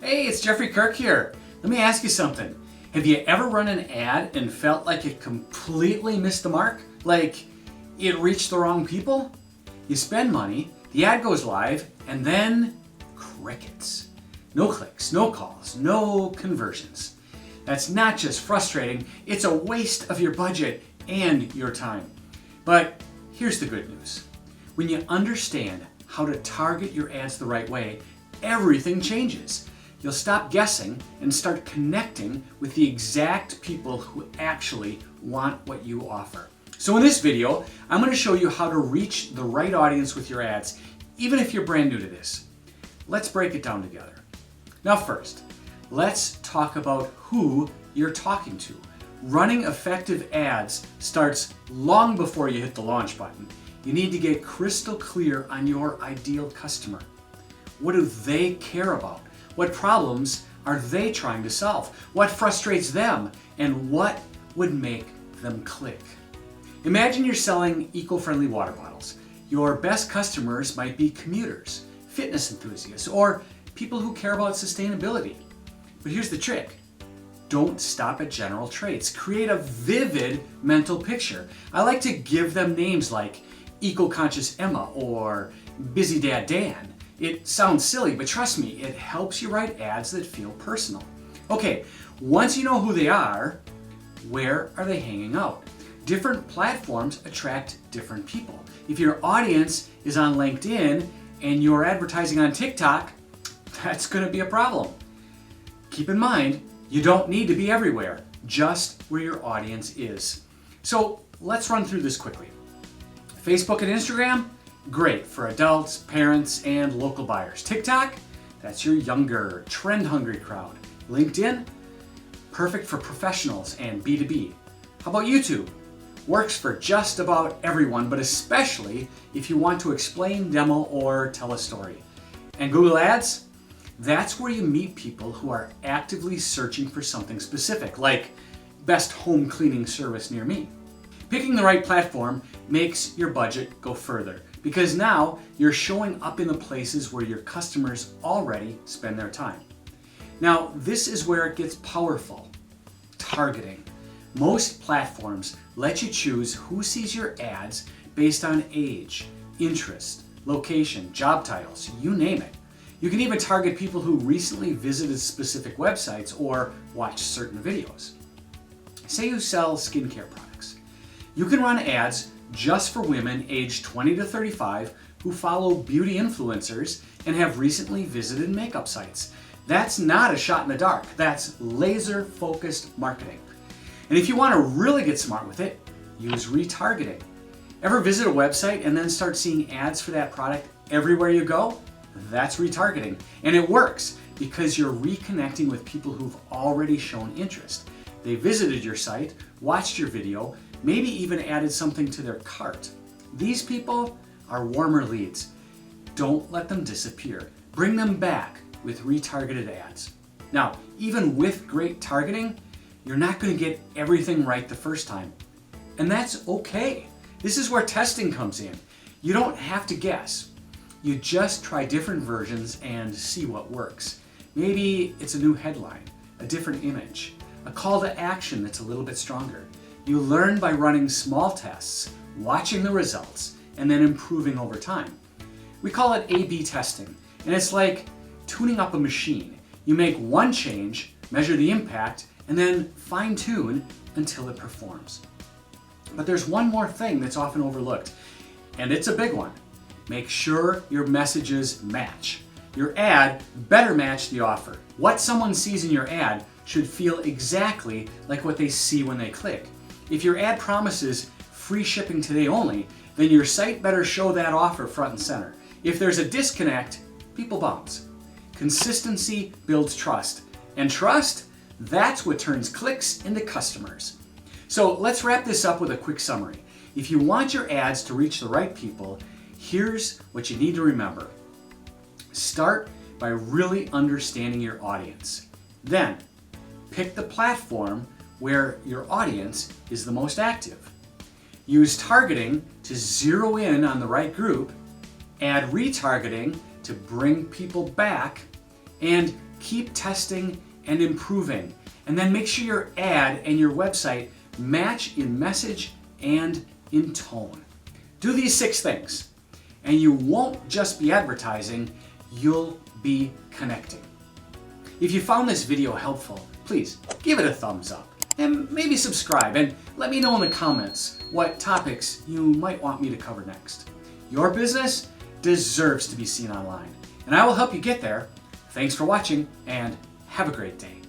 Hey, it's Jeffrey Kirk here. Let me ask you something. Have you ever run an ad and felt like it completely missed the mark? Like it reached the wrong people? You spend money, the ad goes live, and then crickets. No clicks, no calls, no conversions. That's not just frustrating, it's a waste of your budget and your time. But here's the good news. When you understand how to target your ads the right way, everything changes. You'll stop guessing and start connecting with the exact people who actually want what you offer. So in this video, I'm going to show you how to reach the right audience with your ads, even if you're brand new to this. Let's break it down together. Now first, let's talk about who you're talking to. Running effective ads starts long before you hit the launch button. You need to get crystal clear on your ideal customer. What do they care about? What problems are they trying to solve? What frustrates them? And what would make them click? Imagine you're selling eco-friendly water bottles. Your best customers might be commuters, fitness enthusiasts, or people who care about sustainability. But here's the trick. Don't stop at general traits. Create a vivid mental picture. I like to give them names like Eco-Conscious Emma or Busy Dad Dan. It sounds silly, but trust me, it helps you write ads that feel personal. Okay, once you know who they are, where are they hanging out? Different platforms attract different people. If your audience is on LinkedIn and you're advertising on TikTok, that's going to be a problem. Keep in mind, you don't need to be everywhere, just where your audience is. So let's run through this quickly. Facebook and Instagram, great for adults, parents, and local buyers. TikTok, that's your younger, trend-hungry crowd. LinkedIn, perfect for professionals and B2B. How about YouTube? Works for just about everyone, but especially if you want to explain, demo, or tell a story. And Google Ads, that's where you meet people who are actively searching for something specific, like best home cleaning service near me. Picking the right platform makes your budget go further, because now you're showing up in the places where your customers already spend their time. Now, this is where it gets powerful. Targeting. Most platforms let you choose who sees your ads based on age, interest, location, job titles, you name it. You can even target people who recently visited specific websites or watched certain videos. Say you sell skincare products. You can run ads just for women aged 20 to 35 who follow beauty influencers and have recently visited makeup sites. That's not a shot in the dark. That's laser-focused marketing. And if you want to really get smart with it, use retargeting. Ever visit a website and then start seeing ads for that product everywhere you go? That's retargeting. And it works because you're reconnecting with people who've already shown interest. They visited your site, watched your video, maybe even added something to their cart. These people are warmer leads. Don't let them disappear. Bring them back with retargeted ads. Now, even with great targeting, you're not going to get everything right the first time. And that's okay. This is where testing comes in. You don't have to guess. You just try different versions and see what works. Maybe it's a new headline, a different image, a call to action that's a little bit stronger. You learn by running small tests, watching the results, and then improving over time. We call it A/B testing, and it's like tuning up a machine. You make one change, measure the impact, and then fine-tune until it performs. But there's one more thing that's often overlooked, and it's a big one. Make sure your messages match. Your ad better match the offer. What someone sees in your ad should feel exactly like what they see when they click. If your ad promises free shipping today only, then your site better show that offer front and center. If there's a disconnect, people bounce. Consistency builds trust, and trust, that's what turns clicks into customers. So let's wrap this up with a quick summary. If you want your ads to reach the right people, here's what you need to remember. Start by really understanding your audience. Then, pick the platform where your audience is the most active. Use targeting to zero in on the right group, add retargeting to bring people back, and keep testing and improving, and then make sure your ad and your website match in message and in tone. Do these 6 things, and you won't just be advertising, you'll be connecting. If you found this video helpful, please give it a thumbs up and maybe subscribe, and let me know in the comments what topics you might want me to cover next. Your business deserves to be seen online, and I will help you get there. Thanks for watching, and have a great day.